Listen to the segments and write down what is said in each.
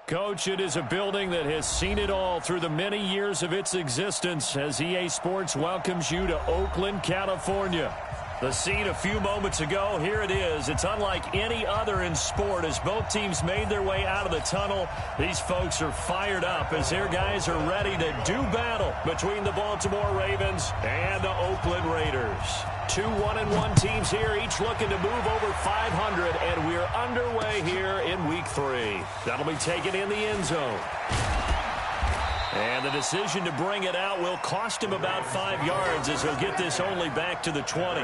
Coach, it is a building that has seen it all through the many years of its existence as EA Sports welcomes you to Oakland, California. The scene a few moments ago, here it is. It's unlike any other in sport as both teams made their way out of the tunnel. These folks are fired up as their guys are ready to do battle between the Baltimore Ravens and the Oakland Raiders. Two 1-1 teams here, each looking to move over 500, and we're underway here in Week 3. That'll be taken in the end zone. And the decision to bring it out will cost him about 5 yards as he'll get this only back to the 20.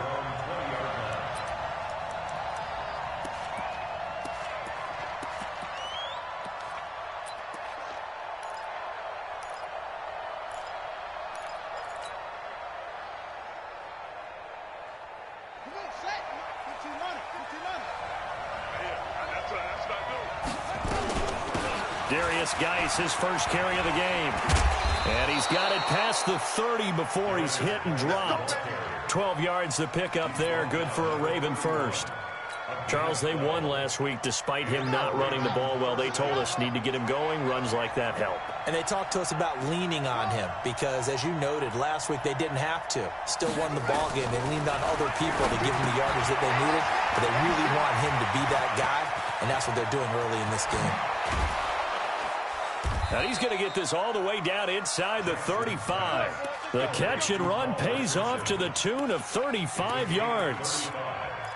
Geis, his first carry of the game. And he's got it past the 30 before he's hit and dropped. 12 yards to pick up there. Good for a Raven first. Charles, they won last week despite him not running the ball well. They told us need to get him going. Runs like that help. And they talked to us about leaning on him because, as you noted, last week they didn't have to. Still won the ball game. They leaned on other people to give him the yardage that they needed. But they really want him to be that guy, and that's what they're doing early in this game. Now he's going to get this all the way down inside the 35. The catch and run pays off to the tune of 35 yards.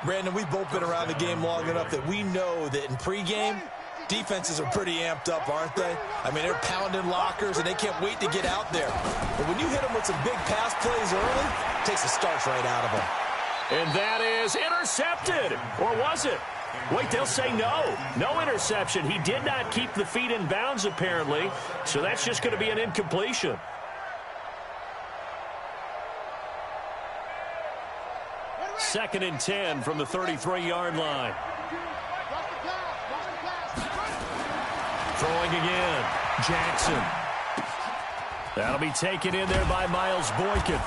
Brandon, we've both been around the game long enough that we know that in pregame, defenses are pretty amped up, aren't they? I mean, they're pounding lockers, and they can't wait to get out there. But when you hit them with some big pass plays early, it takes the starch right out of them. And that is intercepted. Or was it? Wait, they'll say no. No interception. He did not keep the feet in bounds, apparently. So that's just going to be an incompletion. Second and 10 from the 33-yard line. Throwing again. Jackson. That'll be taken in there by Miles Boykin.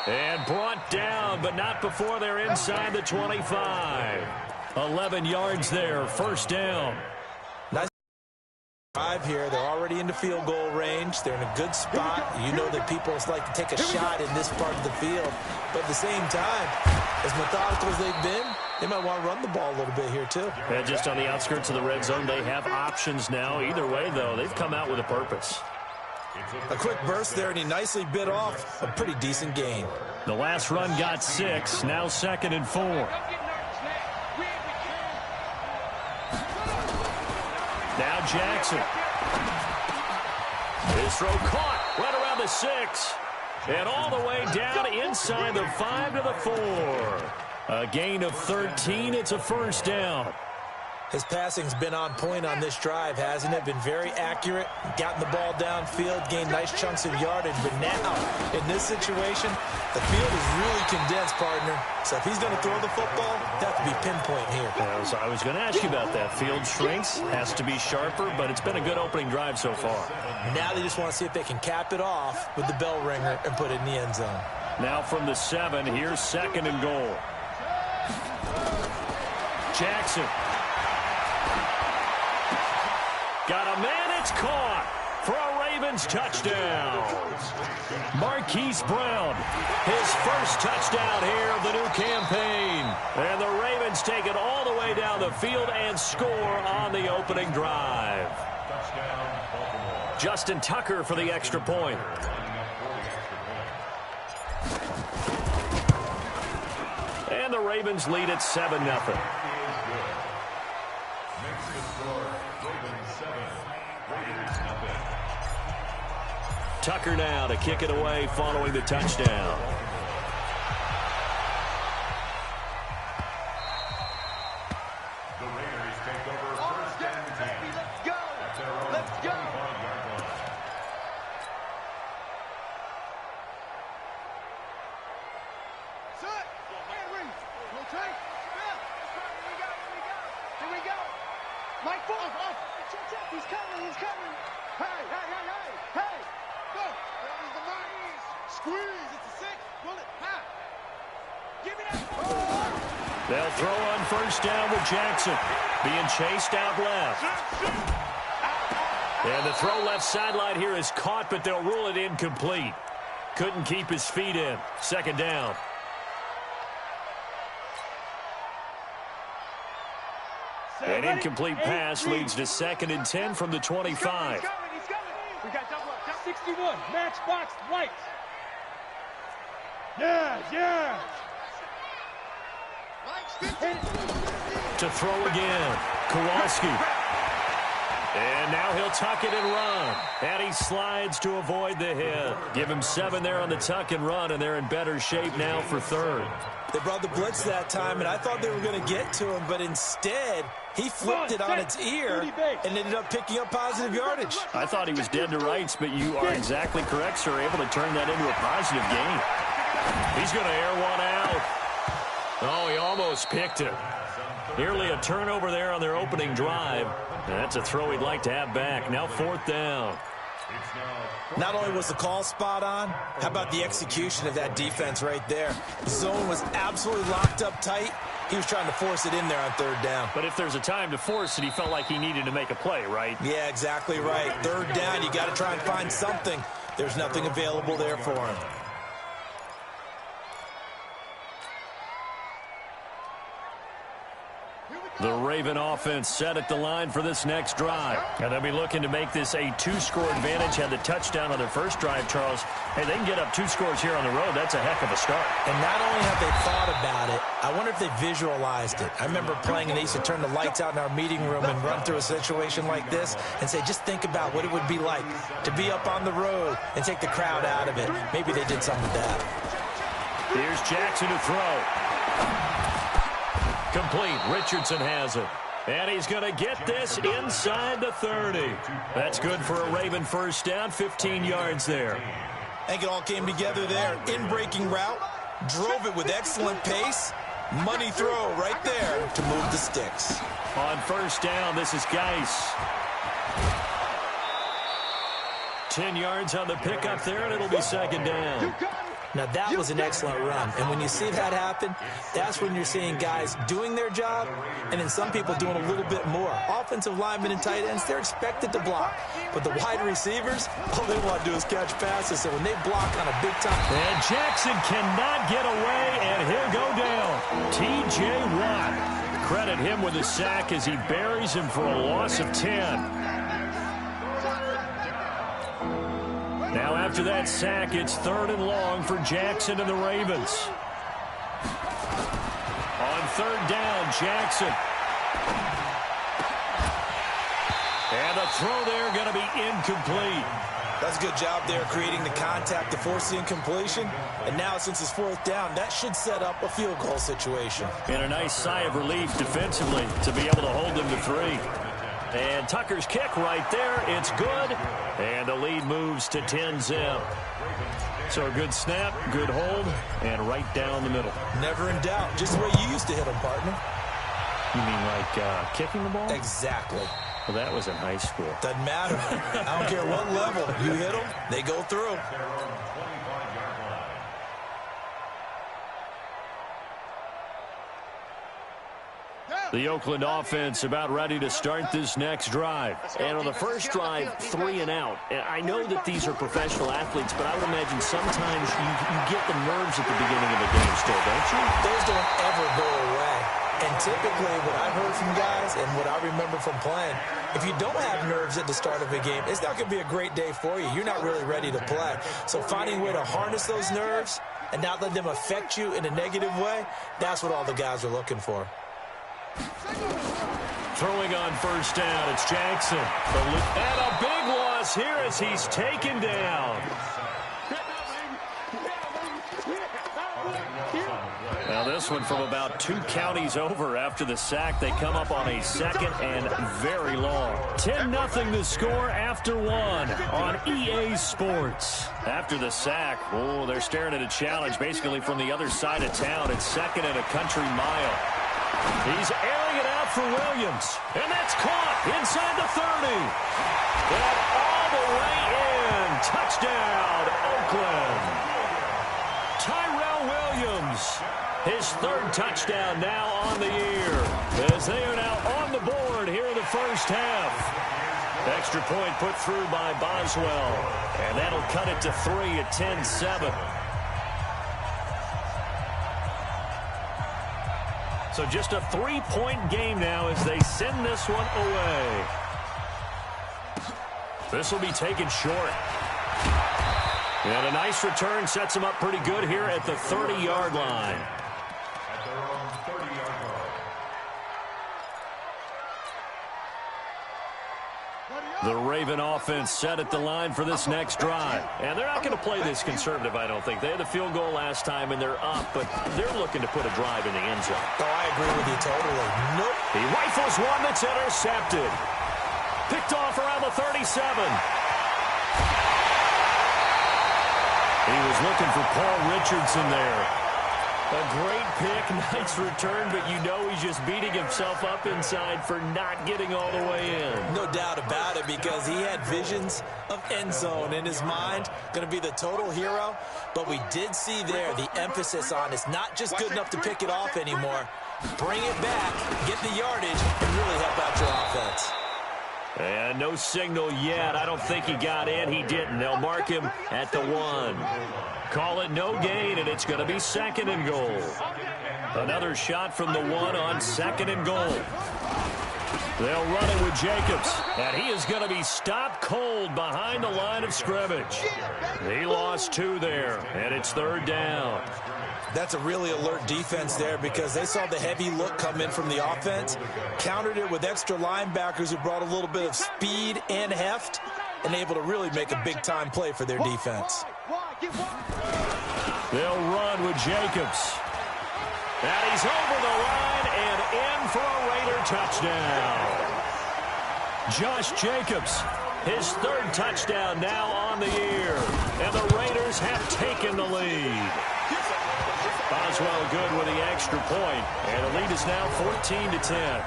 And brought down, but not before they're inside the 25. 11 yards there, first down. Nice drive here. They're already into field goal range. They're in a good spot. You know that people like to take a shot in this part of the field. But at the same time, as methodical as they've been, they might want to run the ball a little bit here too. Yeah, just on the outskirts of the red zone, they have options now. Either way, though, they've come out with a purpose. A quick burst there, and he nicely bit off a pretty decent gain. The last run got 6, now 2nd and 4. Now Jackson. His throw caught right around the 6. And all the way down inside the 5 to the 4. A gain of 13. It's a first down. His passing's been on point on this drive, hasn't it? Been very accurate, gotten the ball downfield, gained nice chunks of yardage. But now, in this situation, the field is really condensed, partner. So if he's going to throw the football, that have to be pinpoint here. I was going to ask you about that. Field shrinks, has to be sharper, but it's been a good opening drive so far. Now they just want to see if they can cap it off with the bell ringer and put it in the end zone. Now from the 7, here's 2nd and goal. Jackson. Got a man, it's caught for a Ravens touchdown. Marquise Brown, his first touchdown here of the new campaign. And the Ravens take it all the way down the field and score on the opening drive. Justin Tucker for the extra point. And the Ravens lead at 7-0. Tucker now to kick it away following the touchdown. The Raiders take over first and 10. Let's go! Let's go! Set! Henry! Rotate! Spin! Here we go! Mike Ford! Check! He's coming! He's coming! Hey! Hey! Hey! Hey! Hey! Go! There's the mark! Squeeze! It's a 6! Pull it! Ha! Give me that! Oh! They'll throw on first down with Jackson. Being chased out left. And the throw left sideline here is caught, but they'll rule it incomplete. Couldn't keep his feet in. Second down. An incomplete pass leads to 2nd and 10 from the 25. He's coming. We got double up. 61. Matchbox lights. Yeah. To throw again. Kowalski. And now he'll tuck it and run. And he slides to avoid the hit. Give him 7 there on the tuck and run, and they're in better shape now for 3rd. They brought the blitz that time, and I thought they were going to get to him, but instead he flipped it on its ear and ended up picking up positive yardage. I thought he was dead to rights, but you are exactly correct, sir. Able to turn that into a positive gain. He's going to air one out. Oh, he almost picked it. Nearly a turnover there on their opening drive. And that's a throw he'd like to have back. Now 4th down. Not only was the call spot on, how about the execution of that defense right there? The zone was absolutely locked up tight. He was trying to force it in there on 3rd down. But if there's a time to force it, he felt like he needed to make a play, right? Yeah, exactly right. 3rd down, you got to try and find something. There's nothing available there for him. The Raven offense set at the line for this next drive. And they'll be looking to make this a 2-score advantage. Had the touchdown on their first drive, Charles. Hey, they can get up 2 scores here on the road. That's a heck of a start. And not only have they thought about it, I wonder if they visualized it. I remember playing and they used to turn the lights out in our meeting room and run through a situation like this and say, just think about what it would be like to be up on the road and take the crowd out of it. Maybe they did something with that. Here's Jackson to throw. Complete. Richardson has it. And he's going to get this inside the 30. That's good for a Raven first down. 15 yards there. I think it all came together there. In-breaking route. Drove it with excellent pace. Money throw right there to move the sticks. On first down, this is Geis. 10 yards on the pickup there, and it'll be 2nd down. Now, that was an excellent run. And when you see that happen, that's when you're seeing guys doing their job and then some people doing a little bit more. Offensive linemen and tight ends, they're expected to block. But the wide receivers, all they want to do is catch passes. So when they block on a big time. And Jackson cannot get away, and he'll go down. T.J. Watt. Credit him with a sack as he buries him for a loss of 10. Now after that sack, it's 3rd and long for Jackson and the Ravens. On 3rd down, Jackson. And the throw there going to be incomplete. That's a good job there creating the contact to force the incompletion. And now since it's 4th down, that should set up a field goal situation. And a nice sigh of relief defensively to be able to hold them to 3. And Tucker's kick right there. It's good. And the lead moves to 10-zip. So a good snap, good hold, and right down the middle. Never in doubt. Just the way you used to hit them, partner. You mean like kicking the ball? Exactly. Well, that was in high school. Doesn't matter. I don't care what level. You hit them, they go through. The Oakland offense about ready to start this next drive. And on the first drive, 3 and out. And I know that these are professional athletes, but I would imagine sometimes you get the nerves at the beginning of the game still, don't you? Those don't ever go away. And typically what I've heard from guys and what I remember from playing, if you don't have nerves at the start of a game, it's not going to be a great day for you. You're not really ready to play. So finding a way to harness those nerves and not let them affect you in a negative way, that's what all the guys are looking for. Throwing on first down, it's Jackson. And a big loss here as he's taken down. Now this one from about 2 counties over after the sack. They come up on a 2nd and very long. 10-0 the score after 1 on EA Sports. After the sack, they're staring at a challenge basically from the other side of town. It's 2nd and a country mile. He's airing it out for Williams. And that's caught inside the 30. And all the way in. Touchdown, Oakland. Tyrell Williams. His 3rd touchdown now on the year. As they are now on the board here in the first half. Extra point put through by Boswell. And that'll cut it to 3 at 10-7. So just a 3-point game now as they send this one away. This will be taken short. And a nice return sets him up pretty good here at the 30-yard line. The Raven offense set at the line for this next drive. And they're not going to play this conservative, I don't think. They had the field goal last time, and they're up, but they're looking to put a drive in the end zone. Oh, I agree with you totally. Nope. He rifles one that's intercepted. Picked off around the 37. He was looking for Paul Richardson there. A great pick, nice return, but you know he's just beating himself up inside for not getting all the way in. No doubt about it, because he had visions of end zone in his mind. Going to be the total hero, but we did see there the emphasis on it's not just good enough to pick it off anymore. Bring it back, get the yardage, and really help out your offense. And no signal yet. I don't think he got in. He didn't. They'll mark him at the 1. Call it no gain, and it's going to be 2nd and goal. Another shot from the 1 on 2nd and goal. They'll run it with Jacobs, and he is going to be stopped cold behind the line of scrimmage. He lost 2 there, and it's 3rd down. That's a really alert defense there, because they saw the heavy look come in from the offense, countered it with extra linebackers who brought a little bit of speed and heft, and able to really make a big-time play for their defense. They'll run with Jacobs. And he's over the line and in for a Raider touchdown. Josh Jacobs, his 3rd touchdown now on the year. And the Raiders have taken the lead. Boswell good with the extra point, and the lead is now 14-10.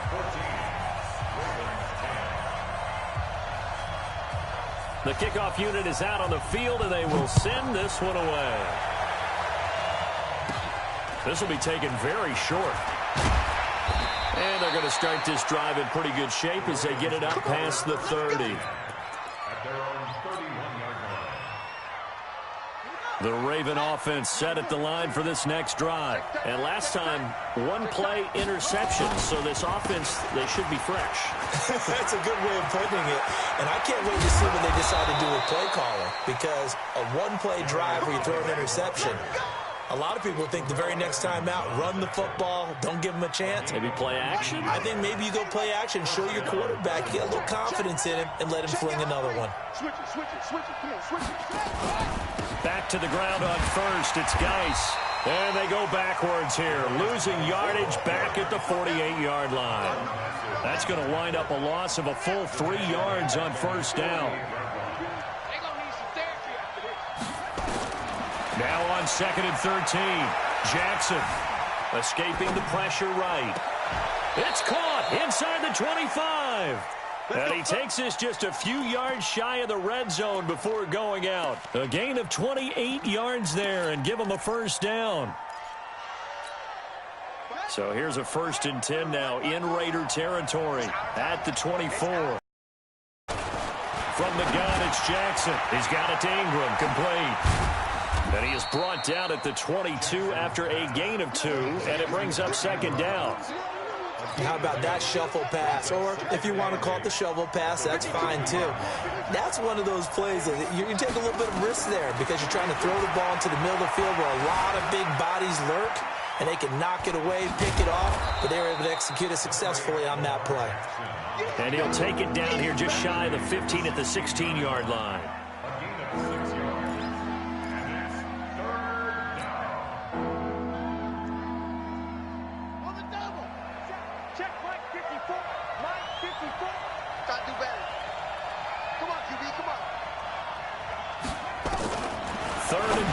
The kickoff unit is out on the field, and they will send this one away. This will be taken very short. And they're going to start this drive in pretty good shape as they get it up past the 30. The Raven offense set at the line for this next drive. And last time, 1-play interception. So this offense, they should be fresh. That's a good way of putting it. And I can't wait to see what they decide to do with play calling. Because a 1-play drive where you throw an interception, a lot of people think the very next time out, run the football, don't give them a chance. Maybe play action? I think maybe you go play action, show your quarterback, get a little confidence in him, and let him fling another one. Switch it, come on, switch it. Back to the ground on first, it's Geis. And they go backwards here, losing yardage back at the 48-yard line. That's going to wind up a loss of a full 3 yards on 1st down. Now on 2nd and 13, Jackson escaping the pressure right. It's caught inside the 25. And he takes this just a few yards shy of the red zone before going out. A gain of 28 yards there and give him a 1st down. So here's a 1st and 10 now in Raider territory at the 24. From the gun, it's Jackson. He's got it to Ingram, complete. And he is brought down at the 22 after a gain of 2, and it brings up 2nd down. How about that shuffle pass? Or if you want to call it the shovel pass, that's fine too. That's one of those plays that you can take a little bit of risk there because you're trying to throw the ball into the middle of the field where a lot of big bodies lurk, and they can knock it away, pick it off, but they were able to execute it successfully on that play. And he'll take it down here just shy of the 15 at the 16-yard line.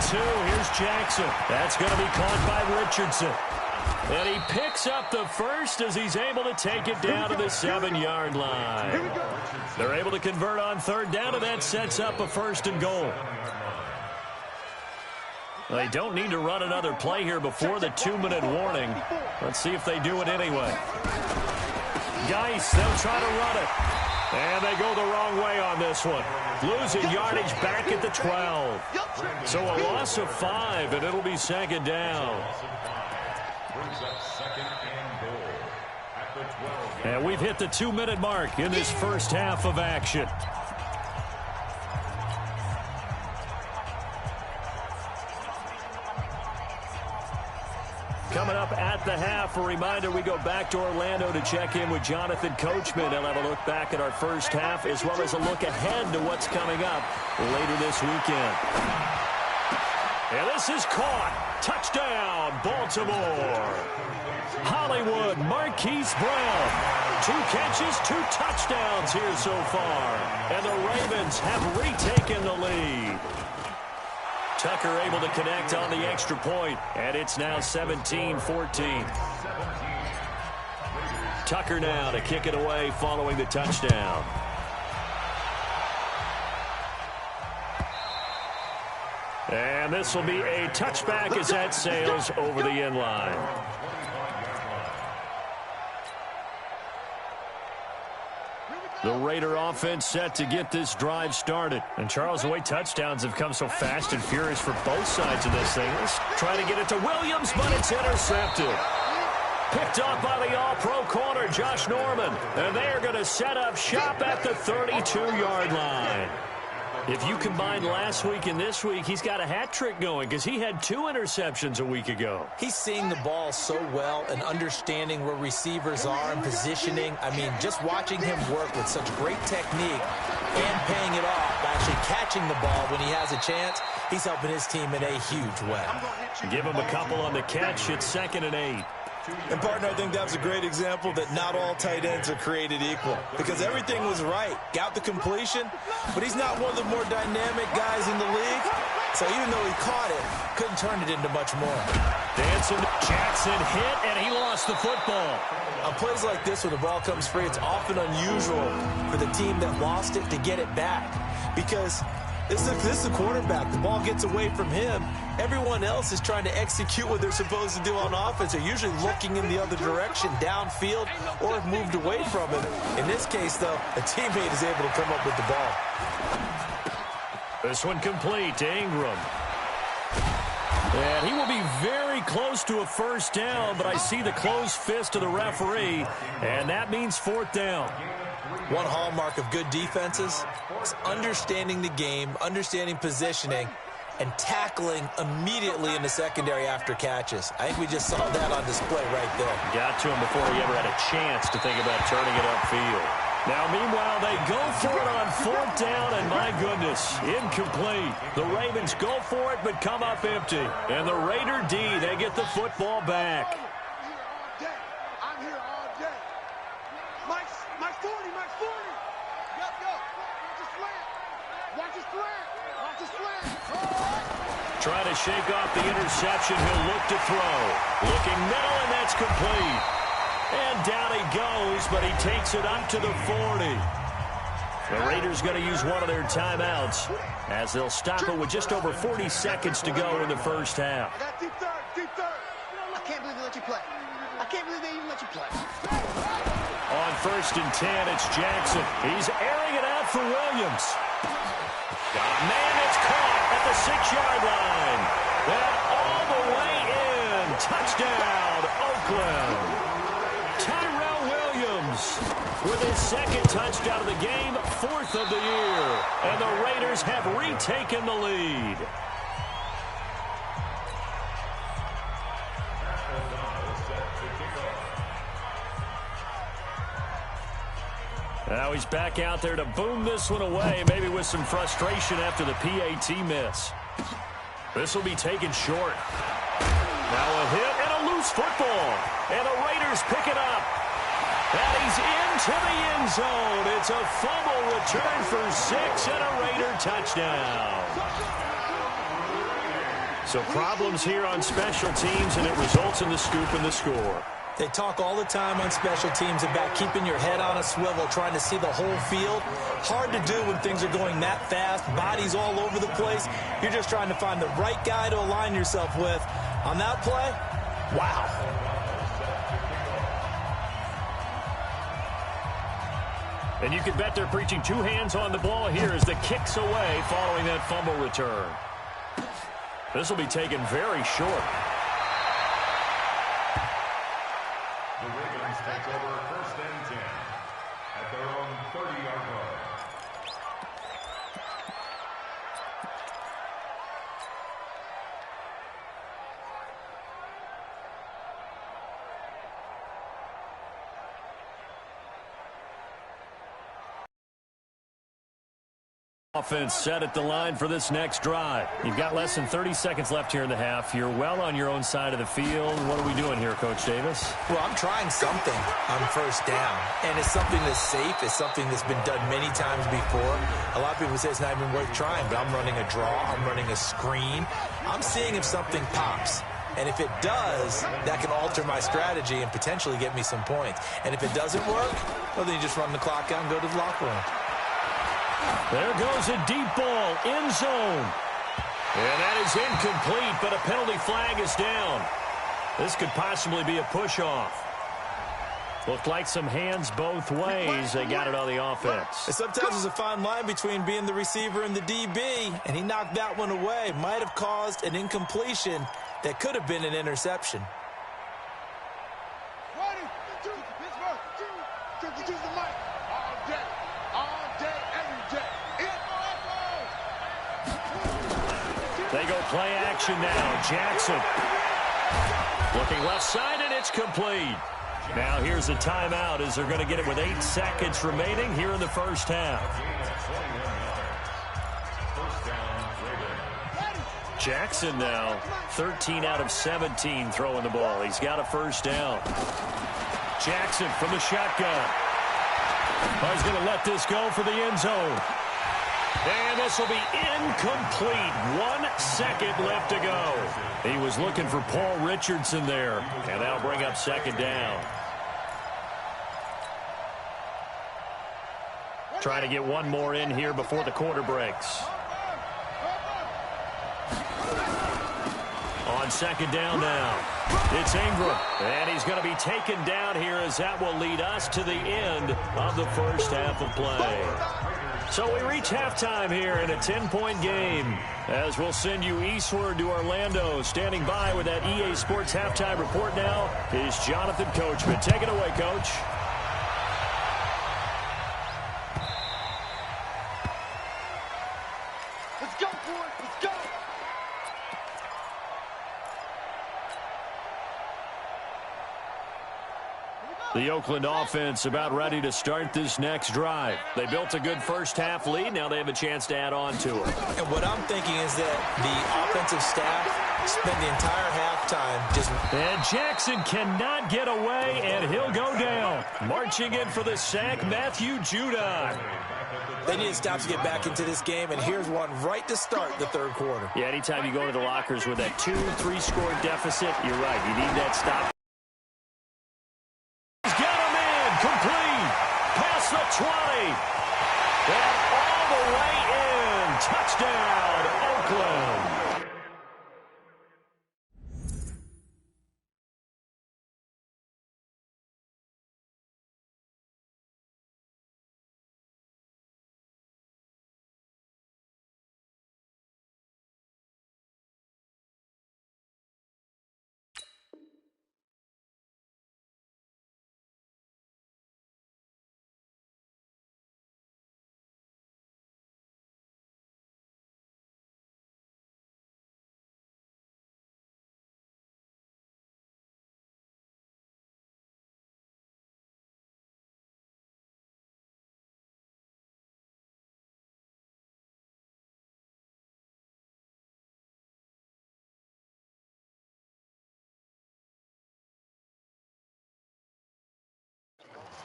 Here's Jackson. That's going to be caught by Richardson. And he picks up the 1st as he's able to take it down to the 7-yard line. They're able to convert on 3rd down, and that sets up a 1st and goal. They don't need to run another play here before the 2-minute warning. Let's see if they do it anyway. Geis, they'll try to run it. And they go the wrong way on this one. Losing yardage back at the 12. So a loss of 5, and it'll be second down. And we've hit the 2-minute mark in this first half of action. Coming up at the half, a reminder, we go back to Orlando to check in with Jonathan Coachman. He'll have a look back at our first half as well as a look ahead to what's coming up later this weekend. And this is caught. Touchdown, Baltimore. Hollywood, Marquise Brown. 2 catches, 2 touchdowns here so far. And the Ravens have retaken the lead. Tucker able to connect on the extra point, and it's now 17-14. Tucker now to kick it away following the touchdown. And this will be a touchback as that sails over the end line. The Raider offense set to get this drive started. And Charles, the way touchdowns have come so fast and furious for both sides of this thing. Let's try to get it to Williams, but it's intercepted. Picked off by the all-pro corner, Josh Norman. And they're going to set up shop at the 32-yard line. If you combine last week and this week, he's got a hat trick going because he had 2 interceptions a week ago. He's seeing the ball so well and understanding where receivers are and positioning. I mean, just watching him work with such great technique and paying it off, actually catching the ball when he has a chance, he's helping his team in a huge way. Give him a couple on the catch. It's 2nd and 8. And, partner, I think that's a great example that not all tight ends are created equal because everything was right. Got the completion, but he's not one of the more dynamic guys in the league. So even though he caught it, couldn't turn it into much more. Dancing, Jackson hit, and he lost the football. On plays like this, when the ball comes free, it's often unusual for the team that lost it to get it back because this is the quarterback. The ball gets away from him. Everyone else is trying to execute what they're supposed to do on offense. They're usually looking in the other direction, downfield, or have moved away from him. In this case, though, a teammate is able to come up with the ball. This one complete to Ingram. And he will be very close to a first down, but I see the closed fist of the referee, and that means 4th down. One hallmark of good defenses is understanding the game, understanding positioning, and tackling immediately in the secondary after catches. I think we just saw that on display right there. Got to him before he ever had a chance to think about turning it upfield. Now, meanwhile, they go for it on 4th down, and my goodness, incomplete. The Ravens go for it, but come up empty. And the Raider D, they get the football back. I'm here all day. Mike 40, Mike 40. Yep. Watch the slant. Watch the slant. Watch the slant. Trying to shake off the interception. He'll look to throw. Looking middle, and that's complete. And down he goes, but he takes it up to the 40. The Raiders going to use one of their timeouts as they'll stop it with just over 40 seconds to go in the first half. I got deep third. I can't believe they let you play. I can't believe they even let you play. On 1st and 10, it's Jackson. He's airing it out for Williams. Got a man that's caught at the 6-yard line. And all the way in. Touchdown, Oakland. Tyrell Williams with his 2nd touchdown of the game, 4th of the year. And the Raiders have retaken the lead. Now he's back out there to boom this one away, maybe with some frustration after the PAT miss. This will be taken short. Now a hit and a loose football. And the Raiders pick it up. And he's into the end zone. It's a fumble return for 6 and a Raider touchdown. So problems here on special teams, and it results in the scoop and the score. They talk all the time on special teams about keeping your head on a swivel, trying to see the whole field. Hard to do when things are going that fast, bodies all over the place. You're just trying to find the right guy to align yourself with. On that play, wow. And you can bet they're preaching two hands on the ball here as the kick's away following that fumble return. This will be taken very short. The Ravens take over 1st and 10 at their own 30-yard line. Offense set at the line for this next drive. You've got less than 30 seconds left here in the half. You're well on your own side of the field. What are we doing here, Coach Davis? Well, I'm trying something on 1st down, and it's something that's safe. It's something that's been done many times before. A lot of people say it's not even worth trying, but I'm running a draw. I'm running a screen. I'm seeing if something pops. And if it does, that can alter my strategy and potentially get me some points. And if it doesn't work, well, then you just run the clock out and go to the locker room. There goes a deep ball, end zone. And that is incomplete, but a penalty flag is down. This could possibly be a push-off. Looked like some hands both ways. They got it on the offense. Sometimes there's a fine line between being the receiver and the DB, and he knocked that one away. Might have caused an incompletion that could have been an interception. They go play action now. Jackson looking left side, and it's complete. Now here's a timeout as they're going to get it with 8 seconds remaining here in the first half. Jackson now 13 out of 17 throwing the ball. He's got a first down. Jackson from the shotgun. He's going to let this go for the end zone. And this will be incomplete. 1 second left to go. He was looking for Paul Richardson there. And that'll bring up 2nd down. Trying to get one more in here before the quarter breaks. On 2nd down now. It's Ingram. And he's going to be taken down here as that will lead us to the end of the first half of play. So we reach halftime here in a 10-point game as we'll send you eastward to Orlando. Standing by with that EA Sports halftime report now is Jonathan Coachman. Take it away, Coach. Let's go, boys. Let's go. The Oakland offense about ready to start this next drive. They built a good first half lead. Now they have a chance to add on to it. And what I'm thinking is that the offensive staff spent the entire halftime just... And Jackson cannot get away, and he'll go down. Marching in for the sack, Matthew Judon. They need to stop to get back into this game, and here's one right to start the 3rd quarter. Yeah, anytime you go into the lockers with that 2-3 score deficit, you're right. You need that stop. Complete past the 20 and all the way in. Touchdown, Oakland.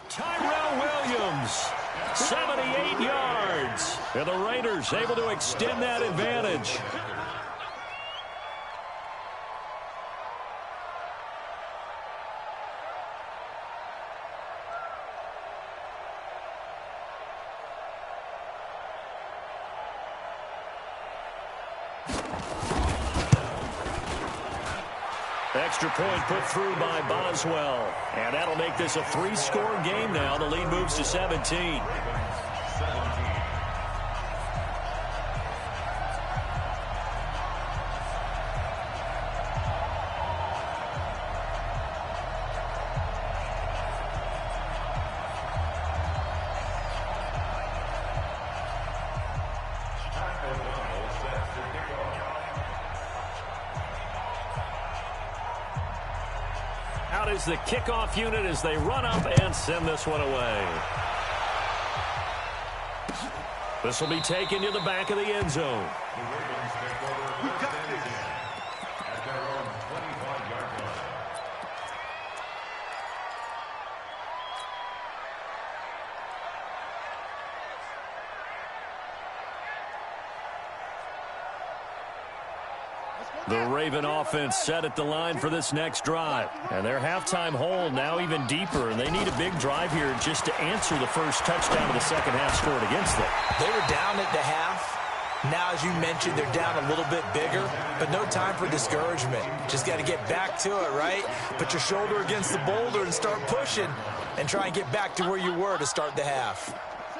Tyrell Williams, 78 yards. And the Raiders able to extend that advantage. extra point put through by Boswell. And that'll make this a 3-score game now. The lead moves to 17. Out is the kickoff unit as they run up and send this one away. This will be taken to the back of the end zone. The Ravens take over first and 10 at their own 25-yard line. The Raven offense set at the line for this next drive. And their halftime hole now even deeper, and they need a big drive here just to answer the first touchdown of the second half scored against them. They were down at the half. Now, as you mentioned, they're down a little bit bigger, but no time for discouragement. Just got to get back to it, right? Put your shoulder against the boulder and start pushing and try and get back to where you were to start the half.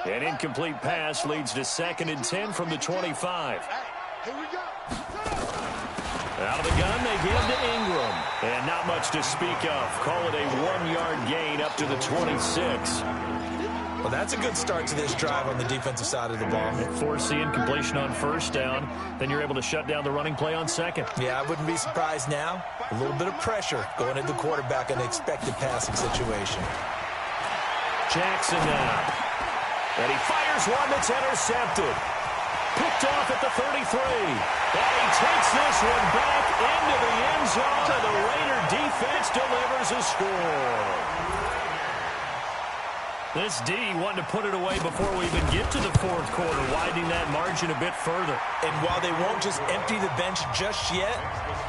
An incomplete pass leads to 2nd and 10 from the 25. Here we go. Out of the gun, they give to Ingram. And not much to speak of. Call it a 1-yard gain up to the 26. Well, that's a good start to this drive on the defensive side of the ball. Force the incompletion on first down. Then you're able to shut down the running play on second. Yeah, I wouldn't be surprised now. A little bit of pressure going into the quarterback in an expected passing situation. Jackson now. And he fires one that's intercepted. Picked off at the 33. And he takes this one back into the end zone, and the Raider defense delivers a score. This D wanting to put it away before we even get to the fourth quarter, widening that margin a bit further. And while they won't just empty the bench just yet,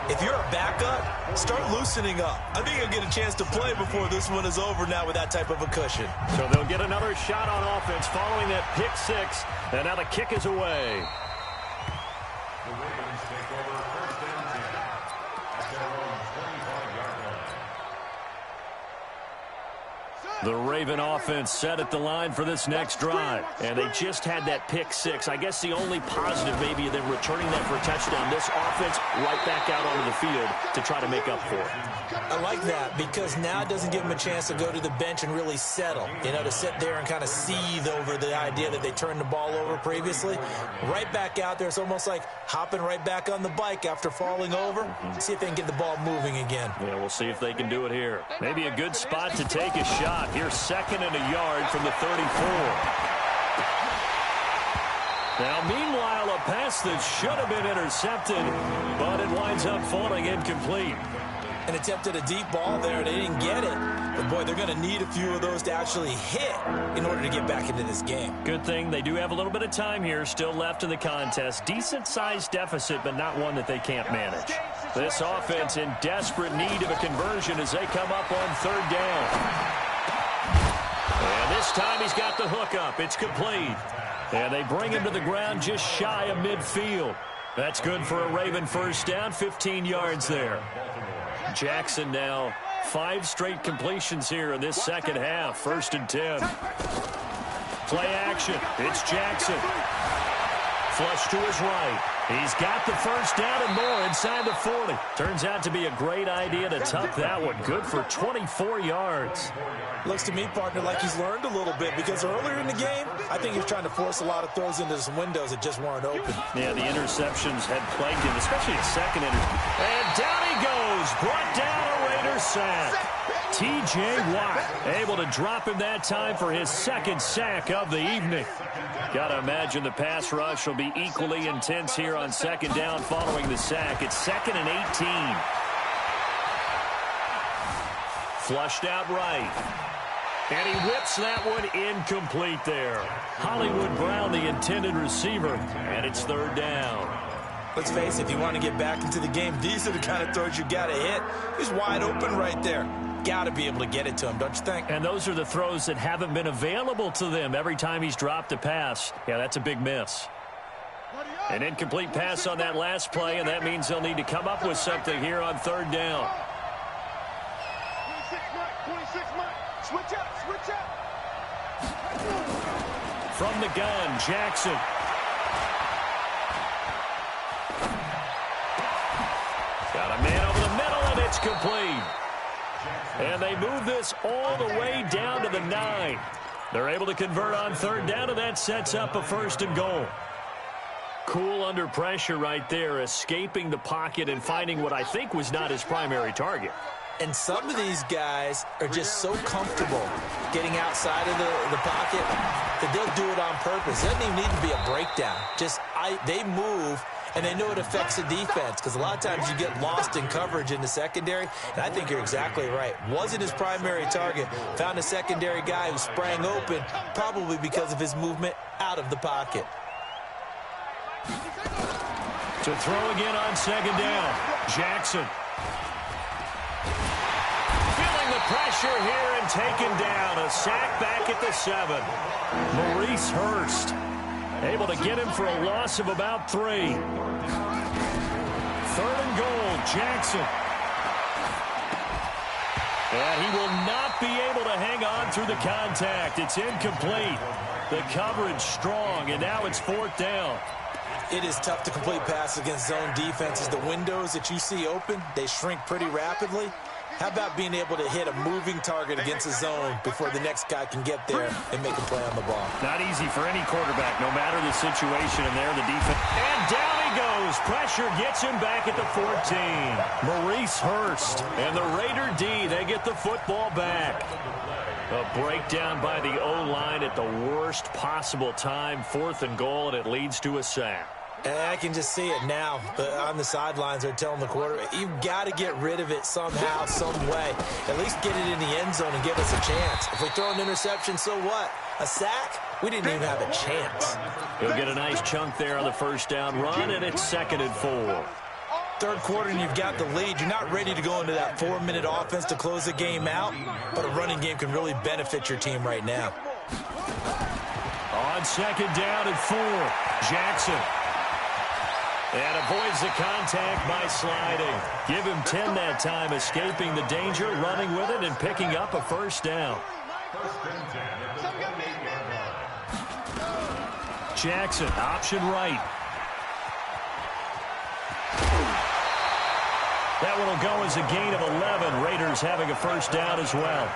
if you're a backup, start loosening up. I think you'll get a chance to play before this one is over now with that type of a cushion. So they'll get another shot on offense following that pick six, and now the kick is away. The Ravens take over first and 10 at their own 25-yard line. The Raven offense set at the line for this next drive. And they just had that pick six. I guess the only positive maybe of them returning that for a touchdown. This offense right back out onto the field to try to make up for it. I like that because now it doesn't give them a chance to go to the bench and really settle. You know, to sit there and kind of seethe over the idea that they turned the ball over previously. Right back out there. It's almost like hopping right back on the bike after falling over. See if they can get the ball moving again. Yeah, we'll see if they can do it here. Maybe a good spot to take a shot. Here's 2nd and a yard from the 34. Now, meanwhile, a pass that should have been intercepted, but it winds up falling incomplete. And attempted a deep ball there. They didn't get it. But, boy, they're going to need a few of those to actually hit in order to get back into this game. Good thing they do have a little bit of time here still left in the contest. Decent-sized deficit, but not one that they can't manage. This offense in desperate need of a conversion as they come up on 3rd down. And this time he's got the hook up. It's complete. And they bring him to the ground just shy of midfield. That's good for a Raven first down, 15 yards there. Jackson now 5 straight completions here in this second half. 1st and 10. Play action. It's Jackson. Flush to his right. He's got the first down and more inside the 40. Turns out to be a great idea to tuck that one. Good for 24 yards. Looks to me, partner, like he's learned a little bit because earlier in the game, I think he was trying to force a lot of throws into some windows that just weren't open. Yeah, the interceptions had plagued him, especially his second interception. And down he goes. Brought down a Raider sack. T.J. Watt able to drop him that time for his 2nd sack of the evening. Got to imagine the pass rush will be equally intense here on 2nd down following the sack. It's 2nd and 18. Flushed out right. And he whips that one incomplete there. Hollywood Brown, the intended receiver, and it's 3rd down. Let's face it, if you want to get back into the game, these are the kind of throws you got to hit. He's wide open right there. Got to be able to get it to him, don't you think? And those are the throws that haven't been available to them every time he's dropped a pass. Yeah, that's a big miss. An incomplete pass on that last play, and that means they'll need to come up with something here on 3rd down. 26 months. Switch up, switch up. From the gun, Jackson. Got a man over the middle, and it's complete. And they move this all the way down to the 9. They're able to convert on third down, and that sets up a 1st and goal. Cool under pressure right there, escaping the pocket and finding what I think was not his primary target. And some of these guys are just so comfortable getting outside of the pocket that they'll do it on purpose. It doesn't even need to be a breakdown. They move, and they know it affects the defense, because a lot of times you get lost in coverage in the secondary, and I think you're exactly right. Wasn't his primary target. Found a secondary guy who sprang open, probably because of his movement out of the pocket. To throw again on 2nd down, Jackson. Feeling the pressure here and taken down. A sack back at the 7. Maurice Hurst able to get him for a loss of about 3. 3rd and goal, Jackson. And he will not be able to hang on through the contact. It's incomplete. The coverage strong, and now it's 4th down. It is tough to complete passes against zone defenses. The windows that you see open, they shrink pretty rapidly. How about being able to hit a moving target against a zone before the next guy can get there and make a play on the ball? Not easy for any quarterback, no matter the situation, and there the defense. And down he goes. Pressure gets him back at the 14. Maurice Hurst and the Raider D, they get the football back. A breakdown by the O-line at the worst possible time. 4th and goal, and it leads to a sack. And I can just see it now. On the sidelines, they're telling the quarterback, you've got to get rid of it somehow, some way. At least get it in the end zone and give us a chance. If we throw an interception, so what? A sack? We didn't even have a chance. He'll get a nice chunk there on the 1st down run, and it's 2nd and 4. 3rd quarter, and you've got the lead. You're not ready to go into that 4-minute offense to close the game out, but a running game can really benefit your team right now. On 2nd down and 4, Jackson. And avoids the contact by sliding. Give him 10 that time, escaping the danger, running with it, and picking up a 1st down. Jackson, option right. That one will go as a gain of 11. Raiders having a 1st down as well.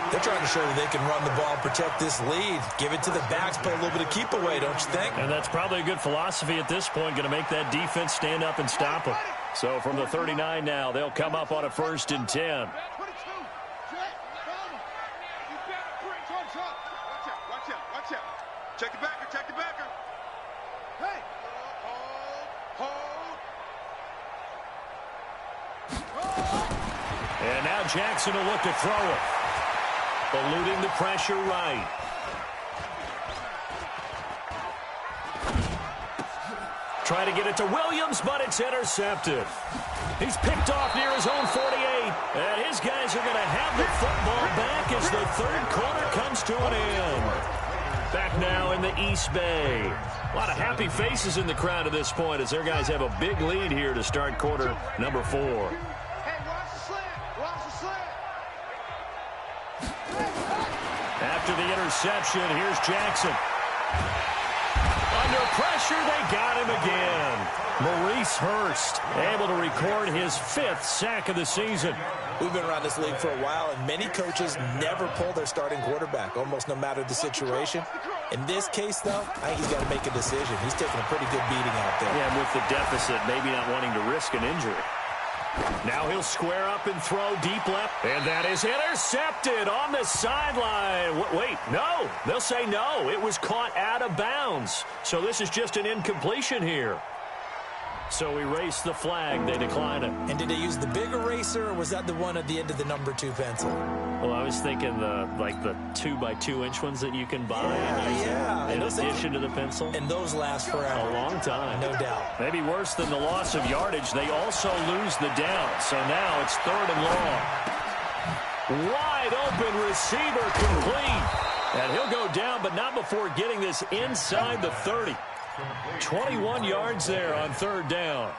They're trying to show that they can run the ball, protect this lead. Give it to the backs, play a little bit of keep away, don't you think? And that's probably a good philosophy at this point, going to make that defense stand up and stop them. So from the 39 now, they'll come up on a 1st and 10. Watch out. Check the backer, check the backer. Hey. Hold. And now Jackson will look to throw it. Eluding the pressure right. Try to get it to Williams, but it's intercepted. He's picked off near his own 48. And his guys are going to have the football back as the 3rd quarter comes to an end. Back now in the East Bay. A lot of happy faces in the crowd at this point as their guys have a big lead here to start quarter number 4. Hey, watch the slant. Watch the slant. After the interception, here's Jackson. Under pressure, they got him again. Maurice Hurst able to record his 5th sack of the season. We've been around this league for a while, and many coaches never pull their starting quarterback, almost no matter the situation. In this case, though, I think he's got to make a decision. He's taking a pretty good beating out there. Yeah, and with the deficit, maybe not wanting to risk an injury. Now he'll square up and throw deep left. And that is intercepted on the sideline. Wait, no. They'll say no. It was caught out of bounds. So this is just an incompletion here. So erase the flag. They decline it. And did they use the big eraser, or was that the one at the end of the number 2 pencil? Well, I was thinking the 2x2-inch ones that you can buy in addition to the pencil. And those last forever. A long time. No doubt. Maybe worse than the loss of yardage, they also lose the down. So now it's 3rd and long. Wide open receiver complete. And he'll go down, but not before getting this inside the 30. 21 yards there on 3rd down.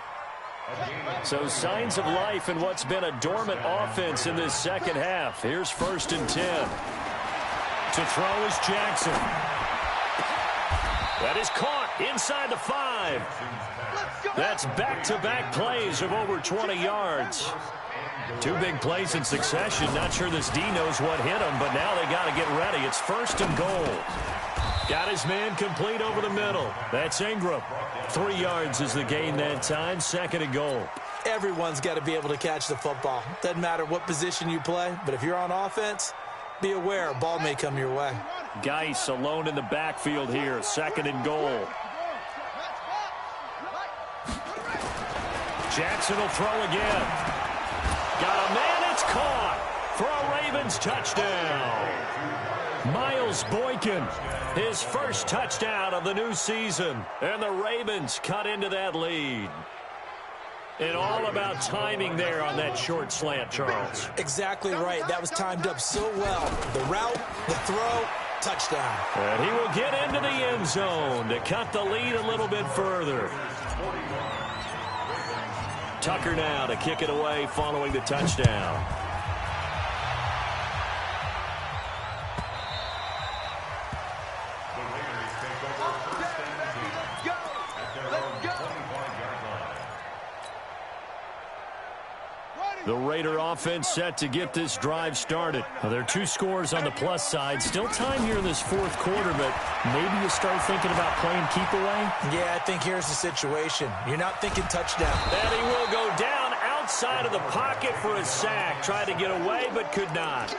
So signs of life in what's been a dormant offense in this second half. Here's 1st and 10. To throw is Jackson. That is caught inside the 5. That's back-to-back plays of over 20 yards. 2 big plays in succession. Not sure this D knows what hit him, but now they got to get ready. It's 1st and goal. Got his man complete over the middle. That's Ingram. 3 yards is the gain that time. 2nd and goal. Everyone's got to be able to catch the football. Doesn't matter what position you play, but if you're on offense, be aware a ball may come your way. Geis alone in the backfield here. 2nd and goal. Jackson will throw again. Got a man, it's caught for a Ravens touchdown. Miles Boykin, his first touchdown of the new season. And the Ravens cut into that lead. And all about timing there on that short slant, Charles. Exactly right. That was timed up so well. The route, the throw, touchdown. And he will get into the end zone to cut the lead a little bit further. Tucker now to kick it away following the touchdown. The Raider offense set to get this drive started. Well, there are 2 scores on the plus side. Still time here in this 4th quarter, but maybe you start thinking about playing keep away? Yeah, I think here's the situation. You're not thinking touchdown. And he will go down outside of the pocket for a sack. Tried to get away, but could not.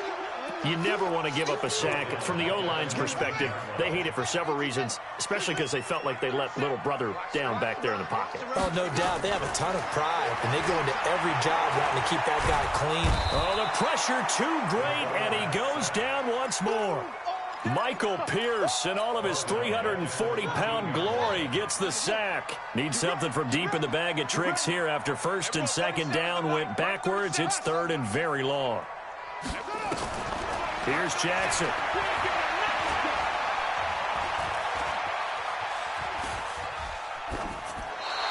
You never want to give up a sack. From the O-line's perspective, they hate it for several reasons, especially because they felt like they let little brother down back there in the pocket. Oh, no doubt. They have a ton of pride, and they go into every job wanting to keep that guy clean. Oh, the pressure too great, and he goes down once more. Michael Pierce, in all of his 340-pound glory, gets the sack. Needs something from deep in the bag of tricks here after 1st and 2nd down. Went backwards. It's 3rd and very long. Here's Jackson.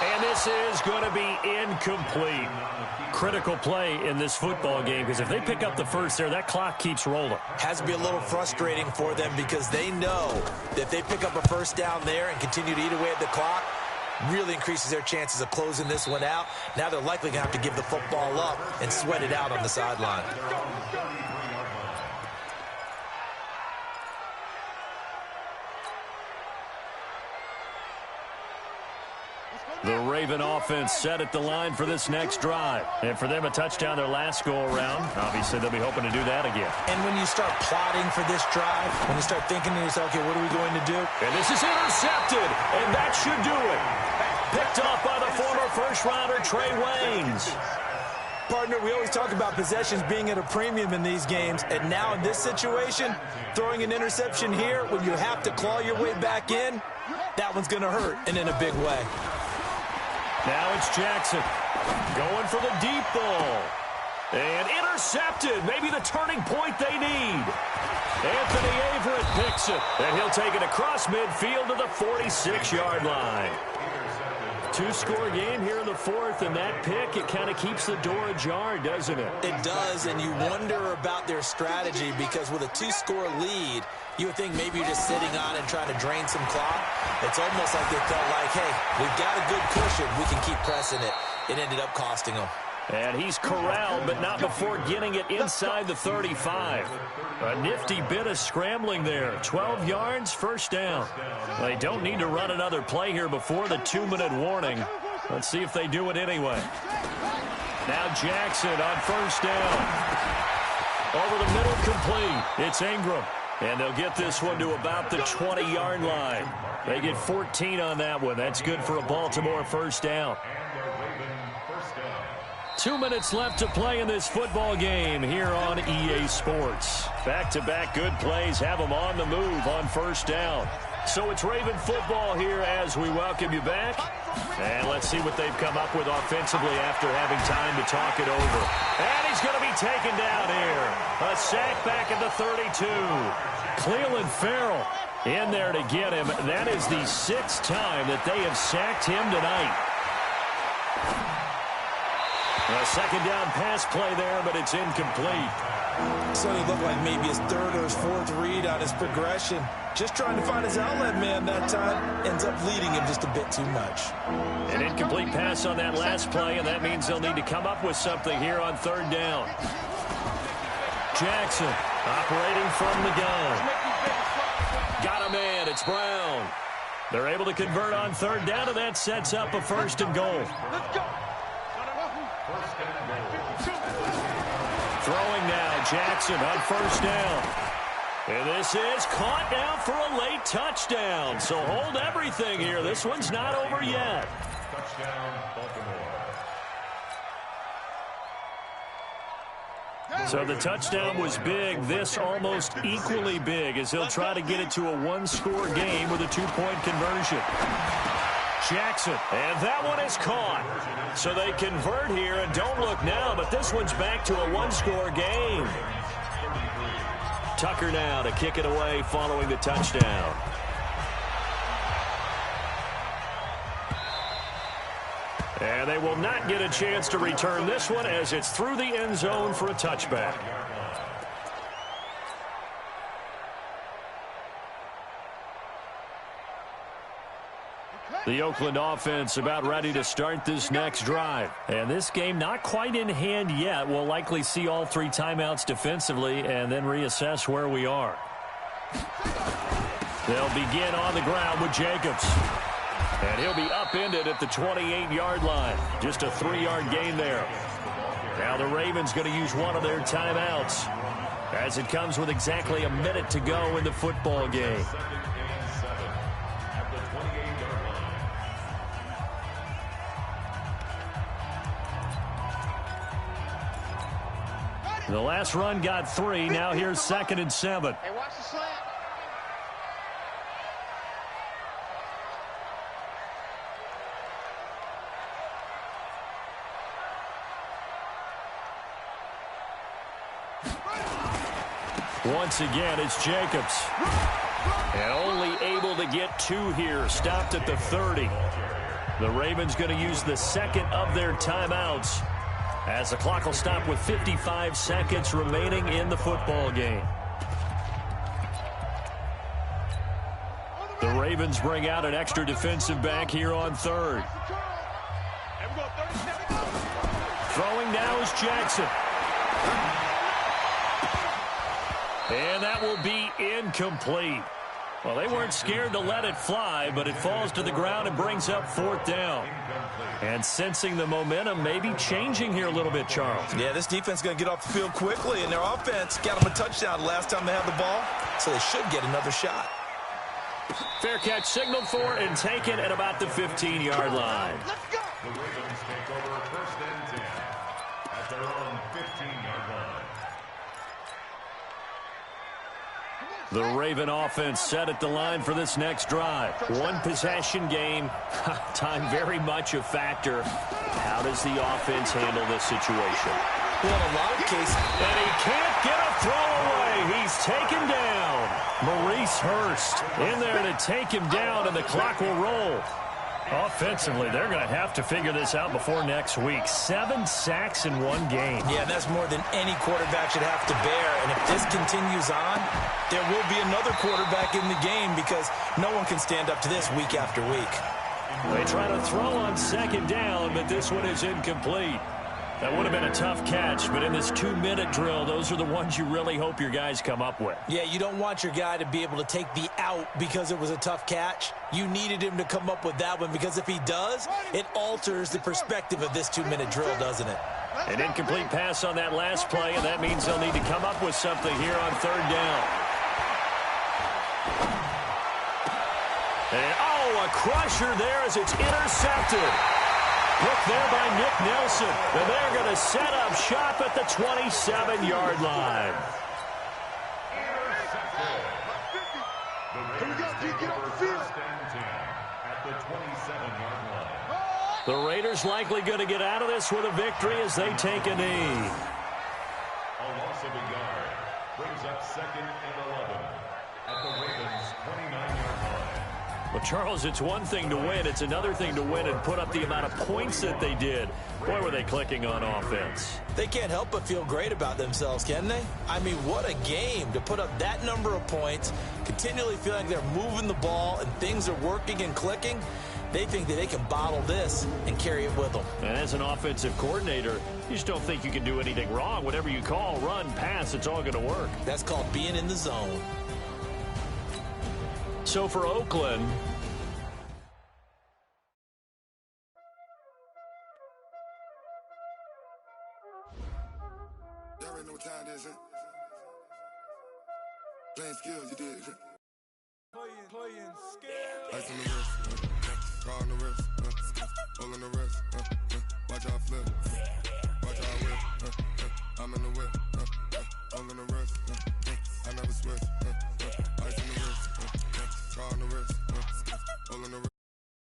And this is going to be incomplete. Critical play in this football game, because if they pick up the first there, that clock keeps rolling. Has to be a little frustrating for them because they know that if they pick up a 1st down there and continue to eat away at the clock, really increases their chances of closing this one out. Now they're likely going to have to give the football up and sweat it out on the sideline. The Raven offense set at the line for this next drive. And for them, a touchdown their last go-around. Obviously, they'll be hoping to do that again. And when you start plotting for this drive, when you start thinking to yourself, okay, what are we going to do? And this is intercepted, and that should do it. Picked off by the former first-rounder, Trey Waynes. Partner, we always talk about possessions being at a premium in these games, and now in this situation, throwing an interception here when you have to claw your way back in, that one's going to hurt, and in a big way. Now it's Jackson going for the deep ball. And intercepted. Maybe the turning point they need. Anthony Averett picks it. And he'll take it across midfield to the 46-yard line. 2-score game here in the 4th, and that pick, it kind of keeps the door ajar, doesn't it? It does, and you wonder about their strategy because with a 2-score lead, you would think maybe you're just sitting on and trying to drain some clock. It's almost like they felt like, hey, we've got a good cushion. We can keep pressing it. It ended up costing them. And he's corralled, but not before getting it inside the 35. A nifty bit of scrambling there. 12 yards, 1st down. They don't need to run another play here before the 2-minute warning. Let's see if they do it anyway. Now Jackson on 1st down. Over the middle, complete. It's Ingram. And they'll get this one to about the 20-yard line. They get 14 on that one. That's good for a Baltimore 1st down. 2 minutes left to play in this football game here on EA Sports. Back-to-back good plays have them on the move on 1st down. So it's Raven football here as we welcome you back. And let's see what they've come up with offensively after having time to talk it over. And he's going to be taken down here. A sack back at the 32. Cleveland Farrell in there to get him. That is the 6th time that they have sacked him tonight. A second down pass play there, but it's incomplete. So it looked like maybe his third or his fourth read on his progression. Just trying to find his outlet man that time. Ends up leading him just a bit too much. An incomplete pass on that last play, and that means they'll need to come up with something here on third down. Jackson operating from the gun. Got a man. It's Brown. They're able to convert on third down, and that sets up a first and goal. Let's go. Throwing now, Jackson on first down. And this is caught now for a late touchdown. So hold everything here. This one's not over yet. Touchdown, Baltimore. So the touchdown was big. This almost equally big as he'll try to get it to a one-score game with a two-point conversion. Jackson, and that one is caught. So they convert here, and don't look now, but this one's back to a one-score game. Tucker now to kick it away following the touchdown. And they will not get a chance to return this one as it's through the end zone for a touchback. The Oakland offense about ready to start this next drive. And this game not quite in hand yet. We'll likely see all three timeouts defensively and then reassess where we are. They'll begin on the ground with Jacobs. And he'll be upended at the 28-yard line. Just a 3-yard gain there. Now the Ravens going to use one of their timeouts as it comes with exactly a minute to go in the football game. The last run got 3. Now here's 2nd and 7. Hey, watch the slant. Once again, it's Jacobs. And only able to get 2 here. Stopped at the 30. The Ravens going to use the second of their timeouts as the clock will stop with 55 seconds remaining in the football game. The Ravens bring out an extra defensive back here on third. Throwing now is Jackson. And that will be incomplete. Well, they weren't scared to let it fly, but it falls to the ground and brings up 4th down. And sensing the momentum maybe changing here a little bit, Charles. Yeah, this defense is going to get off the field quickly, and their offense got them a touchdown last time they had the ball, so they should get another shot. Fair catch signaled for and taken at about the 15-yard line. Let's go. The Ravens take over 1st and 10 at their own 15-yard line. The Raven offense set at the line for this next drive. One possession game. Time very much a factor. How does the offense handle this situation? Well, in a lot of cases, And he can't get a throw away. He's taken down. Maurice Hurst in there to take him down, and the clock will roll. Offensively, they're going to have to figure this out before next week. 7 sacks in one game. yeah, that's more than any quarterback should have to bear. And if this continues on, there will be another quarterback in the game because no one can stand up to this week after week. They try to throw on 2nd down, but this one is incomplete. That would have been a tough catch, but in this 2-minute drill, those are the ones you really hope your guys come up with. Yeah, you don't want your guy to be able to take the out because it was a tough catch. You needed him to come up with that one because if he does, it alters the perspective of this 2-minute drill, doesn't it? An incomplete pass on that last play, and that means they'll need to come up with something here on 3rd down. And, a crusher there as it's intercepted. Hooked there by Nick Nelson. And they're going to set up shop at the 27-yard line. Here we go, G. Get off the field. 1st and 10 at the 27-yard line. The Raiders likely going to get out of this with a victory as they take a knee. A loss of a yard brings up 2nd and 11 at the Ravens' 29-yard line. Well, Charles, it's one thing to win. It's another thing to win and put up the amount of points that they did. Boy, were they clicking on offense. They can't help but feel great about themselves, can they? I mean, what a game to put up that number of points, continually feeling they're moving the ball and things are working and clicking. They think that they can bottle this and carry it with them. And as an offensive coordinator, you just don't think you can do anything wrong. Whatever you call, run, pass, it's all going to work. That's called being in the zone. So for Oakland, y'all already know what time it is, huh? Playing skills, you did. Playing skills. Ice on the wrist, car on the wrist, hole on the wrist, watch out flip, watch out whip, I'm in the whip, hole on the wrist, I never switch, ice on the wrist, car on the wrist, hole on the wrist.